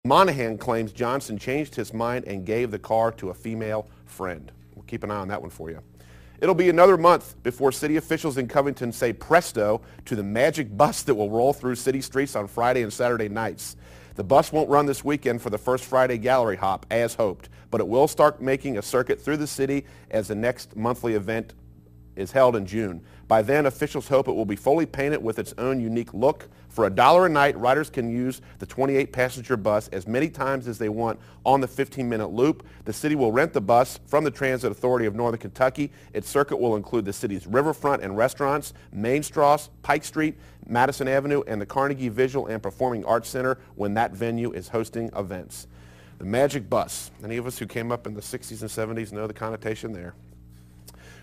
Monahan claims Johnson changed his mind and gave the car to a female friend. We'll keep an eye on that one for you. It'll be another month before city officials in Covington say presto to the magic bus that will roll through city streets on Friday and Saturday nights. The bus won't run this weekend for the first Friday gallery hop as hoped, but it will start making a circuit through the city as the next monthly event is held in June. By then, officials hope it will be fully painted with its own unique look. For $1 a night, riders can use the 28-passenger bus as many times as they want on the 15-minute loop. The city will rent the bus from the Transit Authority of Northern Kentucky. Its circuit will include the city's riverfront and restaurants, Main Strasse, Pike Street, Madison Avenue, and the Carnegie Visual and Performing Arts Center when that venue is hosting events. The magic bus. Any of us who came up in the 60s and 70s know the connotation there.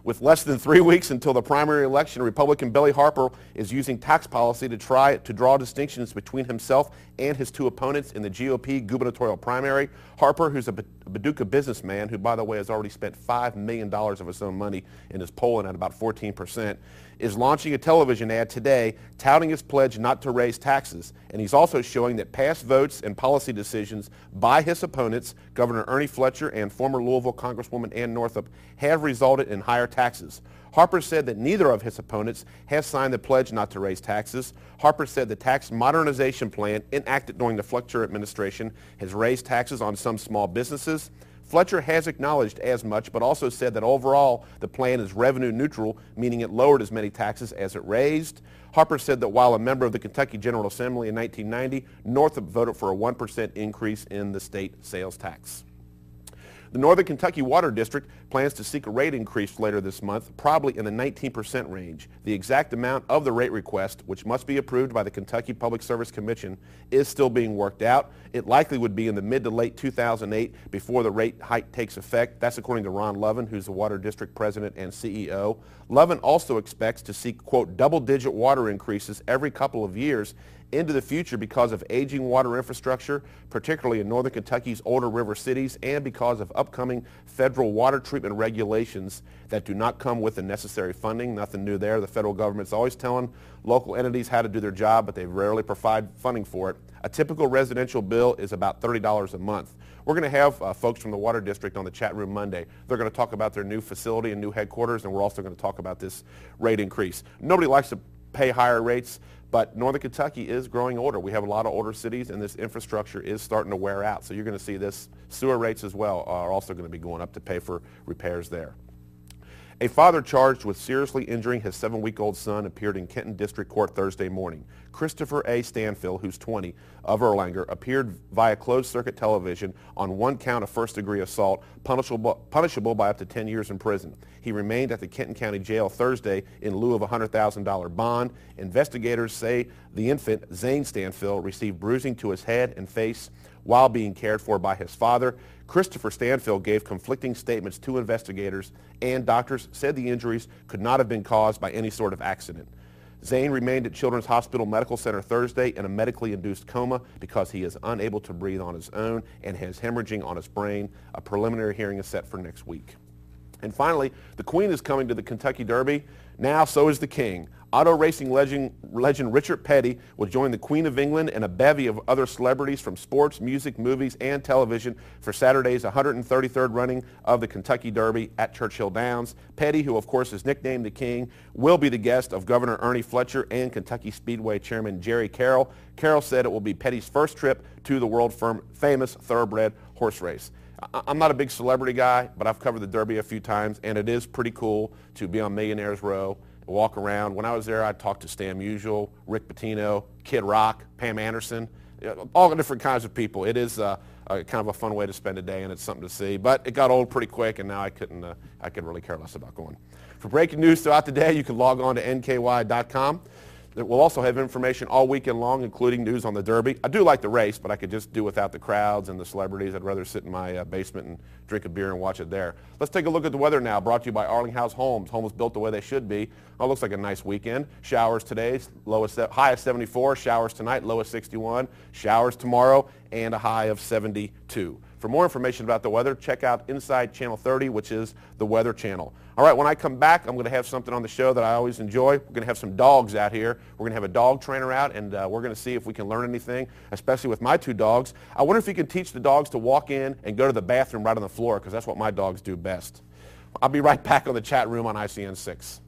With less than 3 weeks until the primary election, Republican Billy Harper is using tax policy to try to draw distinctions between himself and his two opponents in the GOP gubernatorial primary. Harper, who's a Paducah businessman, who, by the way, has already spent $5 million of his own money in his polling at about 14%, is launching a television ad today touting his pledge not to raise taxes. And he's also showing that past votes and policy decisions by his opponents, Governor Ernie Fletcher and former Louisville Congresswoman Ann Northup, have resulted in higher taxes. Harper said that neither of his opponents has signed the pledge not to raise taxes. Harper said the tax modernization plan enacted during the Fletcher administration has raised taxes on some small businesses. Fletcher has acknowledged as much, but also said that overall the plan is revenue neutral, meaning it lowered as many taxes as it raised. Harper said that while a member of the Kentucky General Assembly in 1990, Northup voted for a 1% increase in the state sales tax. The Northern Kentucky Water District plans to seek a rate increase later this month, probably in the 19% range. The exact amount of the rate request, which must be approved by the Kentucky Public Service Commission, is still being worked out. It likely would be in the mid to late 2008 before the rate hike takes effect. That's according to Ron Lovin, who's the Water District President and CEO. Lovin also expects to seek, quote, double-digit water increases every couple of years into the future because of aging water infrastructure, particularly in Northern Kentucky's older river cities, and because of upcoming federal water treatment regulations that do not come with the necessary funding. Nothing new there. The federal government's always telling local entities how to do their job, but they rarely provide funding for it. A typical residential bill is about $30 a month. We're going to have folks from the Water District on the chat room Monday. They're going to talk about their new facility and new headquarters, and we're also going to talk about this rate increase. Nobody likes to pay higher rates, but Northern Kentucky is growing older. We have a lot of older cities, and this infrastructure is starting to wear out. So you're going to see this. Sewer rates as well are also going to be going up to pay for repairs there. A father charged with seriously injuring his 7-week-old son appeared in Kenton District Court Thursday morning. Christopher A. Stanfield, who's 20, of Erlanger, appeared via closed-circuit television on one count of first-degree assault, punishable by up to 10 years in prison. He remained at the Kenton County Jail Thursday in lieu of a $100,000 bond. Investigators say the infant, Zane Stanfield, received bruising to his head and face while being cared for by his father. Christopher Stanfield gave conflicting statements to investigators, and doctors said the injuries could not have been caused by any sort of accident. Zane remained at Children's Hospital Medical Center Thursday in a medically induced coma because he is unable to breathe on his own and has hemorrhaging on his brain. A preliminary hearing is set for next week. And finally, the Queen is coming to the Kentucky Derby. Now, so is the King. Auto racing legend Richard Petty will join the Queen of England and a bevy of other celebrities from sports, music, movies, and television for Saturday's 133rd running of the Kentucky Derby at Churchill Downs. Petty, who of course is nicknamed the King, will be the guest of Governor Ernie Fletcher and Kentucky Speedway Chairman Jerry Carroll. Carroll said it will be Petty's first trip to the world-famous thoroughbred horse race. I'm not a big celebrity guy, but I've covered the Derby a few times, and it is pretty cool to be on Millionaires Row, walk around. When I was there, I talked to Stan Musial, Rick Pitino, Kid Rock, Pam Anderson, all the different kinds of people. It is kind of a fun way to spend a day, and it's something to see. But it got old pretty quick, and now I could really care less about going. For breaking news throughout the day, you can log on to NKY.com. We'll also have information all weekend long, including news on the Derby. I do like the race, but I could just do without the crowds and the celebrities. I'd rather sit in my basement and drink a beer and watch it there. Let's take a look at the weather now, brought to you by Arlinghouse Homes. Homes built the way they should be. Oh, looks like a nice weekend. Showers today, high of 74. Showers tonight, low of 61. Showers tomorrow, and a high of 72. For more information about the weather, check out Inside Channel 30, which is the Weather Channel. All right, when I come back, I'm going to have something on the show that I always enjoy. We're going to have some dogs out here. We're going to have a dog trainer out, and we're going to see if we can learn anything, especially with my 2 dogs. I wonder if you can teach the dogs to walk in and go to the bathroom right on the floor, because that's what my dogs do best. I'll be right back on the chat room on ICN 6.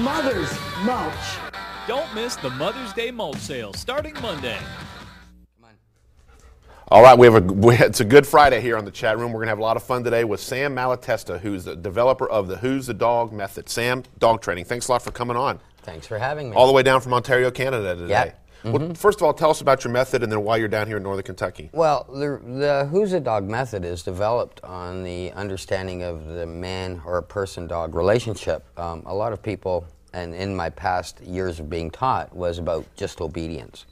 Mother's Mulch. Don't miss the Mother's Day mulch sale starting Monday. All right, it's a good Friday here on the chat room. We're going to have a lot of fun today with Sam Malatesta, who's the developer of the Who's the Dog method. Sam, dog training, thanks a lot for coming on. Thanks for having me. All the way down from Ontario, Canada today. Yeah. Well, first of all, tell us about your method and then why you're down here in Northern Kentucky. Well, the Who's a Dog method is developed on the understanding of the man or person-dog relationship. A lot of people, and in my past years of being taught, was about just obedience.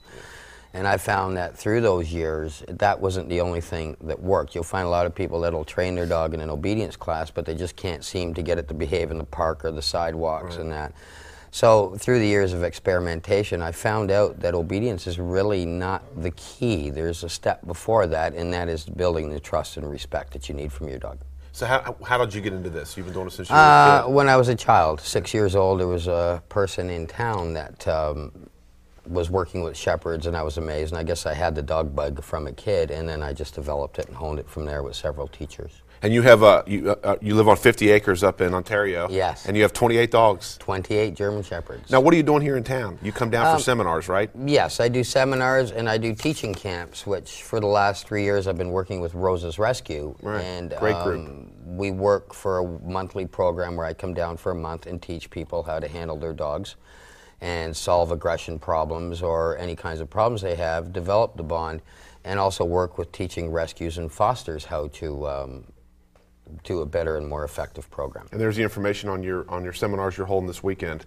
And I found that through those years, that wasn't the only thing that worked. You'll find a lot of people that'll train their dog in an obedience class, but they just can't seem to get it to behave in the park or the sidewalks and that. So through the years of experimentation, I found out that obedience is really not the key. There's a step before that, and that is building the trust and respect that you need from your dog. So how did you get into this? You've been doing it since you were a kid? When I was a child, 6 years old, there was a person in town that was working with shepherds, and I was amazed. And I guess I had the dog bug from a kid, and then I just developed it and honed it from there with several teachers. And you have you live on 50 acres up in Ontario. Yes. And you have 28 dogs. 28 German Shepherds. Now, what are you doing here in town? You come down for seminars, right? Yes, I do seminars and I do teaching camps, which for the last 3 years I've been working with Rose's Rescue. Right. And, great group. We work for a monthly program where I come down for a month and teach people how to handle their dogs and solve aggression problems or any kinds of problems they have, develop the bond, and also work with teaching rescues and fosters how to do a better and more effective program. And there's the information on your seminars you're holding this weekend.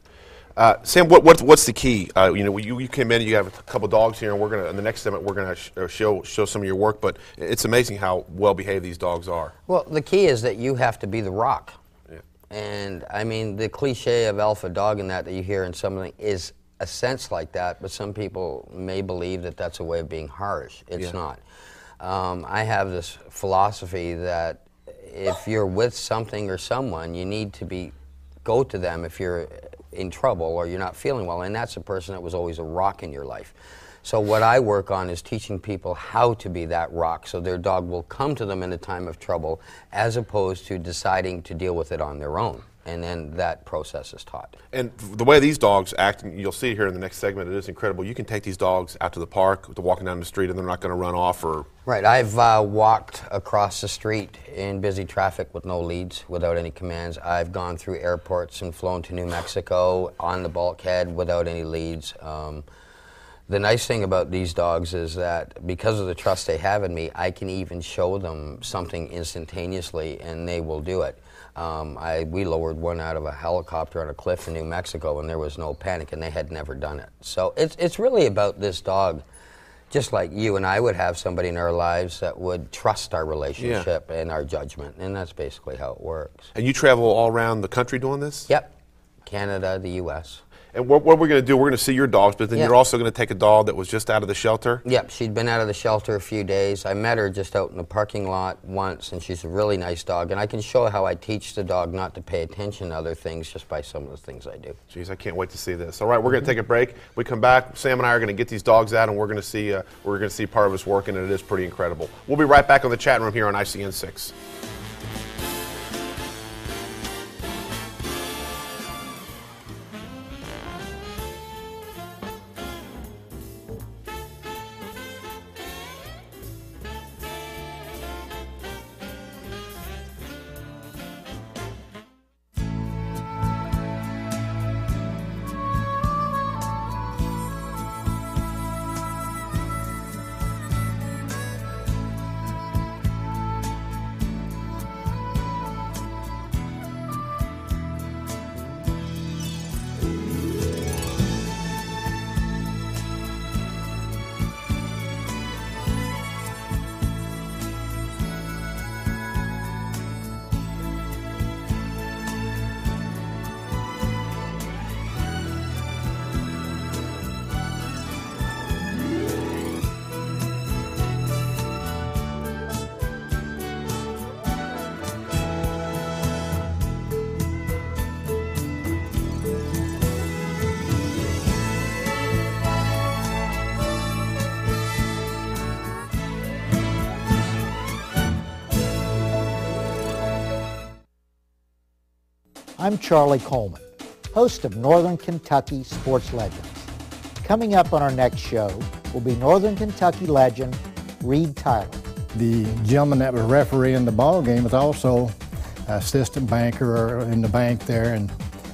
Sam, what's the key? You came in, you have a couple dogs here, and we're gonna in the next segment we're gonna show some of your work. But it's amazing how well behaved these dogs are. Well, the key is that you have to be the rock. Yeah. And I mean, the cliche of alpha dog and that you hear in something is a sense like that, but some people may believe that that's a way of being harsh. It's not. I have this philosophy that if you're with something or someone, you need to go to them if you're in trouble or you're not feeling well, and that's a person that was always a rock in your life. So what I work on is teaching people how to be that rock so their dog will come to them in a time of trouble as opposed to deciding to deal with it on their own. And then that process is taught. And the way these dogs act, and you'll see here in the next segment, it is incredible. You can take these dogs out to the park, to walking down the street, and they're not going to run off or... Right. I've walked across the street in busy traffic with no leads, without any commands. I've gone through airports and flown to New Mexico on the bulkhead without any leads. The nice thing about these dogs is that because of the trust they have in me, I can even show them something instantaneously, and they will do it. We lowered one out of a helicopter on a cliff in New Mexico, and there was no panic, and they had never done it. So it's really about this dog, just like you and I would have somebody in our lives that would trust our relationship and our judgment, and that's basically how it works. And you travel all around the country doing this? Yep. Canada, the U.S. And what we're going to do, we're going to see your dogs, but then you're also going to take a dog that was just out of the shelter? Yep, she'd been out of the shelter a few days. I met her just out in the parking lot once, and she's a really nice dog. And I can show how I teach the dog not to pay attention to other things just by some of the things I do. Jeez, I can't wait to see this. All right, we're going to take a break. We come back, Sam and I are going to get these dogs out, and we're going to see part of us working, and it is pretty incredible. We'll be right back on the chat room here on ICN 6. I'm Charlie Coleman, host of Northern Kentucky Sports Legends. Coming up on our next show will be Northern Kentucky legend Reed Tyler. The gentleman that was refereeing the ball game was also assistant banker in the bank there, and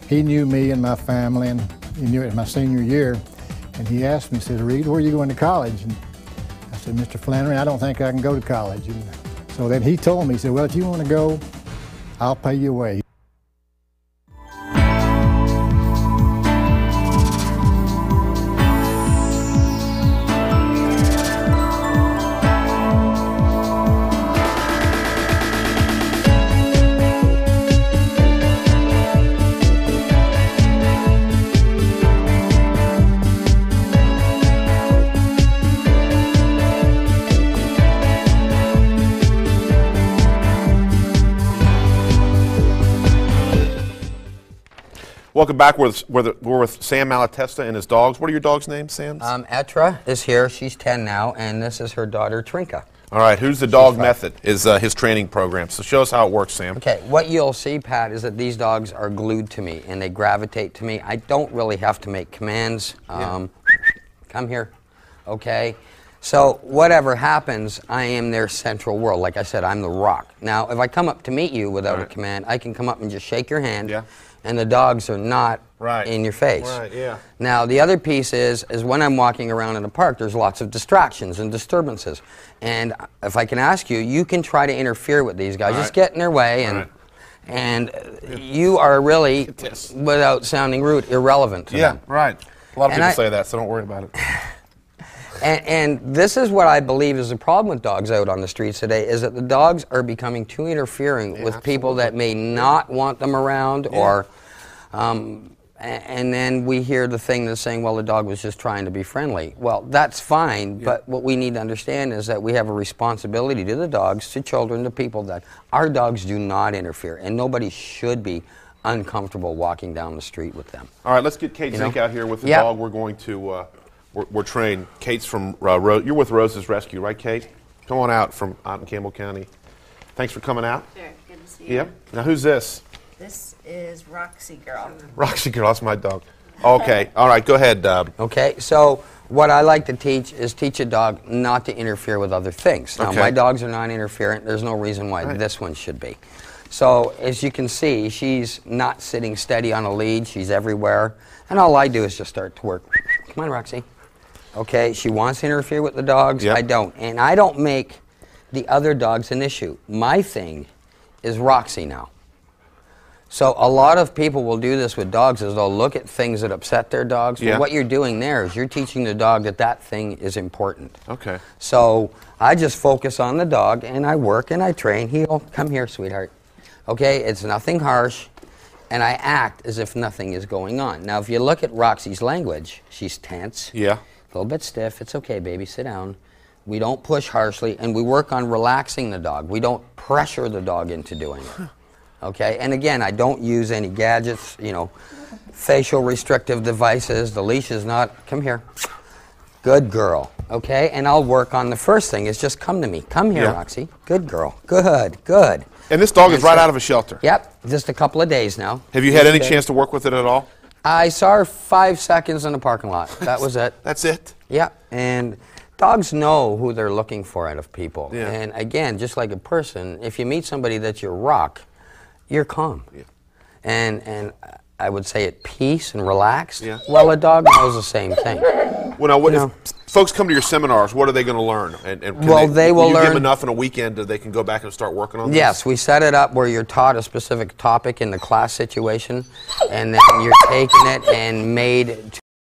he knew me and my family, and he knew it was my senior year. And he asked me, he said, "Reed, where are you going to college?" And I said, "Mr. Flannery, I don't think I can go to college." And so then he told me, he said, "Well, if you want to go, I'll pay your way." Welcome back. We're with Sam Malatesta and his dogs. What are your dogs' names, Sam? Etra is here. She's 10 now, and this is her daughter, Trinka. All right. Who's the dog method? Is his training program. So show us how it works, Sam. Okay. What you'll see, Pat, is that these dogs are glued to me, and they gravitate to me. I don't really have to make commands. Come here. Okay. So whatever happens, I am their central world. Like I said, I'm the rock. Now, if I come up to meet you without a command, I can come up and just shake your hand. Yeah. And the dogs are not in your face. Right, yeah. Now, the other piece is when I'm walking around in the park, there's lots of distractions and disturbances. And if I can ask you, you can try to interfere with these guys. Just get in their way, and you are really, without sounding rude, irrelevant to them. Right. A lot of people say that, so don't worry about it. And this is what I believe is the problem with dogs out on the streets today, is that the dogs are becoming too interfering with people that may not want them around, or, and then we hear the thing that's saying, well, the dog was just trying to be friendly. Well, that's fine, but what we need to understand is that we have a responsibility to the dogs, to children, to people, that our dogs do not interfere, and nobody should be uncomfortable walking down the street with them. All right, let's get Kate Zink out here with the dog. We're going to... We're trained. Kate's from you're with Rose's Rescue, right, Kate? Come on out in Campbell County. Thanks for coming out. Sure, good to see you. Yep. Now, who's this? This is Roxy Girl. Roxy Girl, that's my dog. Okay. All right, go ahead. Okay, so what I like to teach is teach a dog not to interfere with other things. Now, my dogs are non-interferent. There's no reason why this one should be. So, as you can see, she's not sitting steady on a lead. She's everywhere. And all I do is just start to work. Come on, Roxy. Okay, she wants to interfere with the dogs. I don't. And I don't make the other dogs an issue. My thing is Roxy now. So a lot of people will do this with dogs, is they'll look at things that upset their dogs. But what you're doing there is you're teaching the dog that that thing is important. Okay. So I just focus on the dog, and I work and I train. He'll come here, sweetheart. Okay, it's nothing harsh. And I act as if nothing is going on. Now, if you look at Roxy's language, she's tense. Yeah. A little bit stiff. It's okay, baby. Sit down. We don't push harshly, and we work on relaxing the dog. We don't pressure the dog into doing it. Okay? And again, I don't use any gadgets, facial restrictive devices. The leash is not, come here. Good girl. Okay? And I'll work on the first thing is just come to me. Come here, Roxy. Good girl. Good, good. And this dog is right out of a shelter. Yep. Just a couple of days now. Have you had any chance to work with it at all? I saw her 5 seconds in the parking lot. That was it. That's it? Yeah, and dogs know who they're looking for out of people. Yeah. And again, just like a person, if you meet somebody that's your rock, you're calm. Yeah. And I would say at peace and relaxed. Yeah. Well, a dog knows the same thing. Well, now, if folks come to your seminars, what are they going to learn? And they will learn. You give them enough in a weekend that they can go back and start working on this? Yes, we set it up where you're taught a specific topic in the class situation, and then you're taking it and made